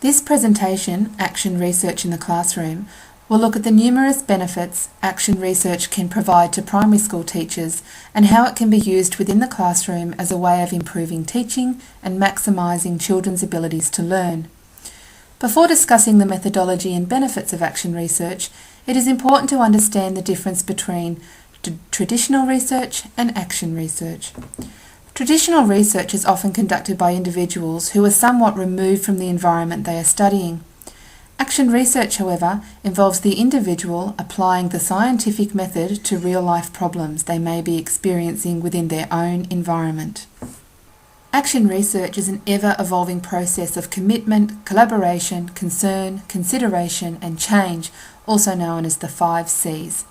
This presentation, Action Research in the Classroom, will look at the numerous benefits action research can provide to primary school teachers and how it can be used within the classroom as a way of improving teaching and maximising children's abilities to learn. Before discussing the methodology and benefits of action research, it is important to understand the difference between traditional research and action research. Traditional research is often conducted by individuals who are somewhat removed from the environment they are studying. Action research, however, involves the individual applying the scientific method to real-life problems they may be experiencing within their own environment. Action research is an ever-evolving process of commitment, collaboration, concern, consideration and change, also known as the 5 C's.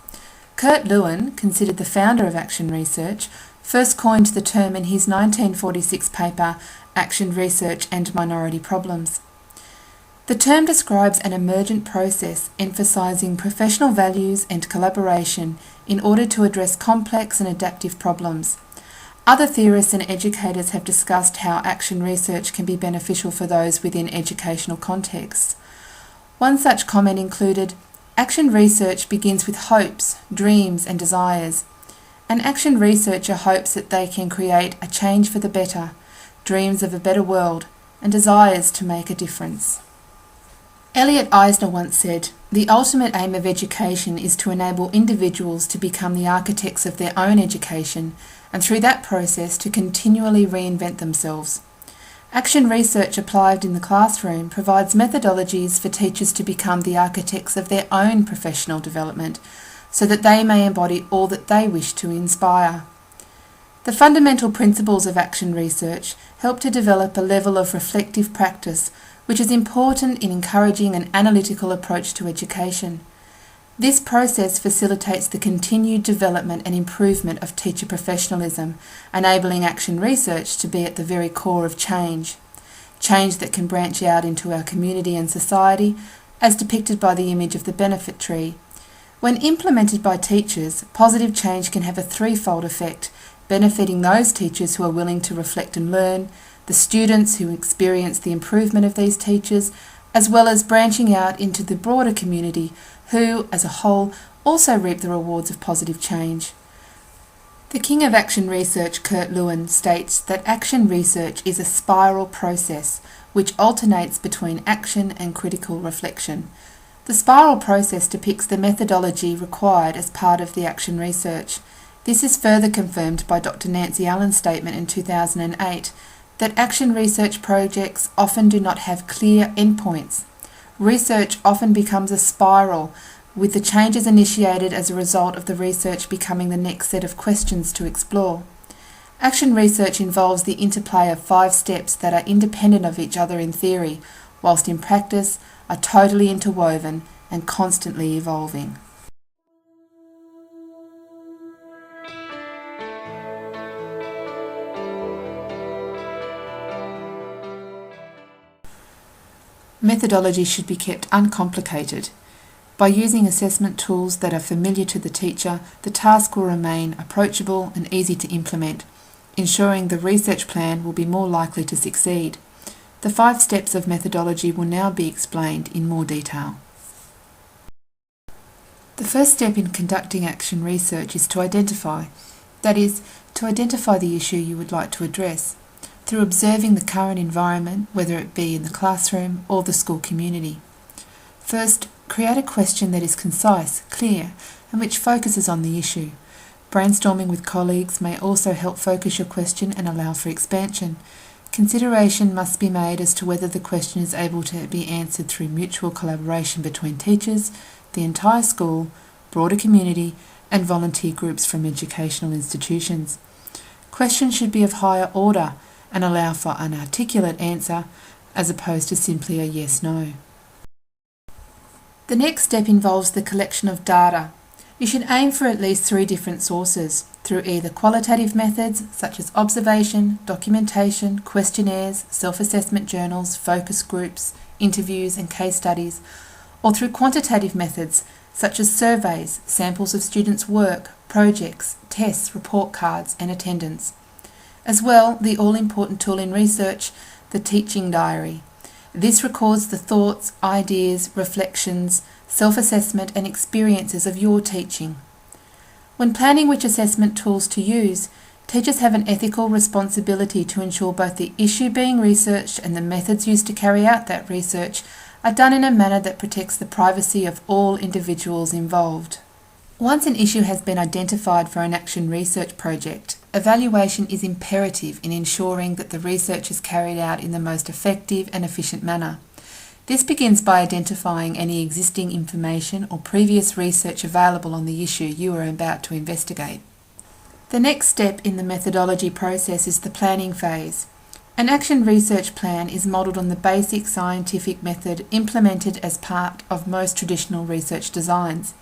Kurt Lewin, considered the founder of action research, first coined the term in his 1946 paper, Action Research and Minority Problems. The term describes an emergent process emphasising professional values and collaboration in order to address complex and adaptive problems. Other theorists and educators have discussed how action research can be beneficial for those within educational contexts. One such comment included, "Action research begins with hopes, dreams and desires. An action researcher hopes that they can create a change for the better, dreams of a better world, and desires to make a difference." Elliot Eisner once said, "The ultimate aim of education is to enable individuals to become the architects of their own education, and through that process to continually reinvent themselves." Action research applied in the classroom provides methodologies for teachers to become the architects of their own professional development, so that they may embody all that they wish to inspire. The fundamental principles of action research help to develop a level of reflective practice, which is important in encouraging an analytical approach to education. This process facilitates the continued development and improvement of teacher professionalism, enabling action research to be at the very core of change that can branch out into our community and society, as depicted by the image of the benefit tree. When implemented by teachers, positive change can have a threefold effect, benefiting those teachers who are willing to reflect and learn, the students who experience the improvement of these teachers, as well as branching out into the broader community who, as a whole, also reap the rewards of positive change. The king of action research, Kurt Lewin, states that action research is a spiral process which alternates between action and critical reflection. The spiral process depicts the methodology required as part of the action research. This is further confirmed by Dr. Nancy Allen's statement in 2008 that action research projects often do not have clear endpoints. Research often becomes a spiral, with the changes initiated as a result of the research becoming the next set of questions to explore. Action research involves the interplay of 5 steps that are independent of each other in theory, whilst in practice are totally interwoven and constantly evolving. Methodology should be kept uncomplicated. By using assessment tools that are familiar to the teacher, the task will remain approachable and easy to implement, ensuring the research plan will be more likely to succeed. The 5 steps of methodology will now be explained in more detail. The first step in conducting action research is to identify, that is, to identify the issue you would like to address, through observing the current environment, whether it be in the classroom or the school community. First, create a question that is concise, clear, and which focuses on the issue. Brainstorming with colleagues may also help focus your question and allow for expansion. Consideration must be made as to whether the question is able to be answered through mutual collaboration between teachers, the entire school, broader community, and volunteer groups from educational institutions. Questions should be of higher order and allow for an articulate answer as opposed to simply a yes/no. The next step involves the collection of data. You should aim for at least 3 different sources, through either qualitative methods such as observation, documentation, questionnaires, self-assessment journals, focus groups, interviews and case studies, or through quantitative methods such as surveys, samples of students' work, projects, tests, report cards and attendance. As well, the all-important tool in research, the teaching diary. This records the thoughts, ideas, reflections, self-assessment and experiences of your teaching. When planning which assessment tools to use, teachers have an ethical responsibility to ensure both the issue being researched and the methods used to carry out that research are done in a manner that protects the privacy of all individuals involved. Once an issue has been identified for an action research project, evaluation is imperative in ensuring that the research is carried out in the most effective and efficient manner. This begins by identifying any existing information or previous research available on the issue you are about to investigate. The next step in the methodology process is the planning phase. An action research plan is modelled on the basic scientific method implemented as part of most traditional research designs.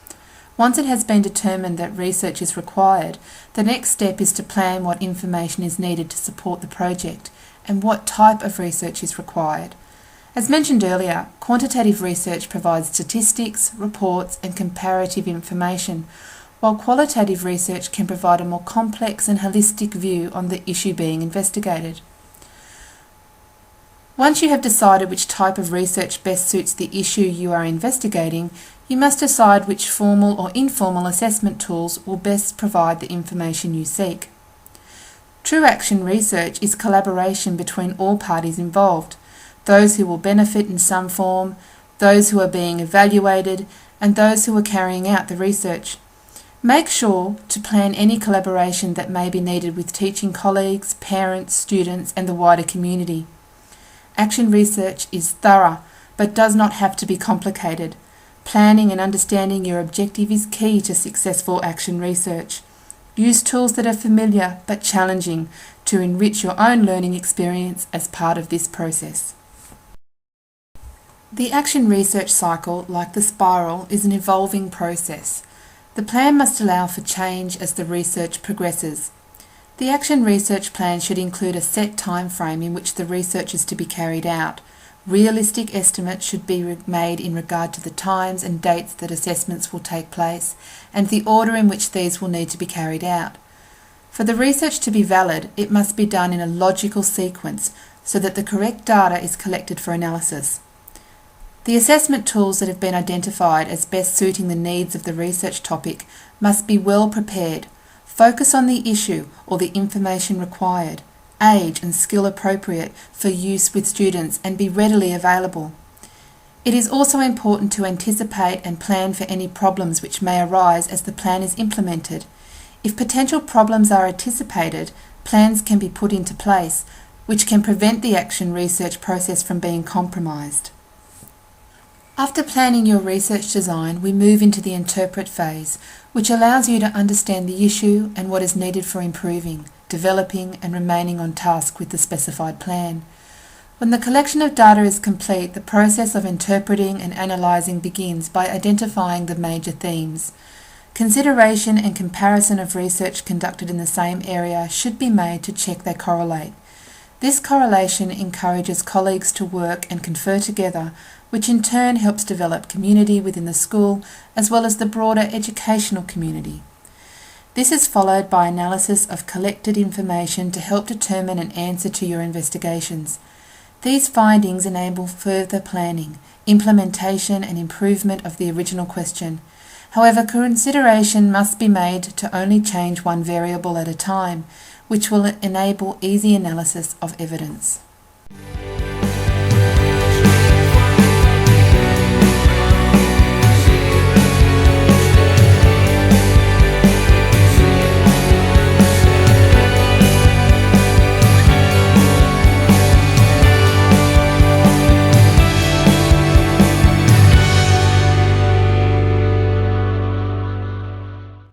Once it has been determined that research is required, the next step is to plan what information is needed to support the project and what type of research is required. As mentioned earlier, quantitative research provides statistics, reports and comparative information, while qualitative research can provide a more complex and holistic view on the issue being investigated. Once you have decided which type of research best suits the issue you are investigating, you must decide which formal or informal assessment tools will best provide the information you seek. True action research is collaboration between all parties involved, those who will benefit in some form, those who are being evaluated, and those who are carrying out the research. Make sure to plan any collaboration that may be needed with teaching colleagues, parents, students, and the wider community. Action research is thorough, but does not have to be complicated. Planning and understanding your objective is key to successful action research. Use tools that are familiar but challenging to enrich your own learning experience as part of this process. The action research cycle, like the spiral, is an evolving process. The plan must allow for change as the research progresses. The action research plan should include a set time frame in which the research is to be carried out. Realistic estimates should be made in regard to the times and dates that assessments will take place and the order in which these will need to be carried out. For the research to be valid, it must be done in a logical sequence so that the correct data is collected for analysis. The assessment tools that have been identified as best suiting the needs of the research topic must be well prepared. Focus on the issue or the information required, age and skill appropriate for use with students and be readily available. It is also important to anticipate and plan for any problems which may arise as the plan is implemented. If potential problems are anticipated, plans can be put into place, which can prevent the action research process from being compromised. After planning your research design, we move into the interpret phase, which allows you to understand the issue and what is needed for improving, developing and remaining on task with the specified plan. When the collection of data is complete, the process of interpreting and analysing begins by identifying the major themes. Consideration and comparison of research conducted in the same area should be made to check they correlate. This correlation encourages colleagues to work and confer together, which in turn helps develop community within the school as well as the broader educational community. This is followed by analysis of collected information to help determine an answer to your investigations. These findings enable further planning, implementation and improvement of the original question. However, consideration must be made to only change one variable at a time, which will enable easy analysis of evidence.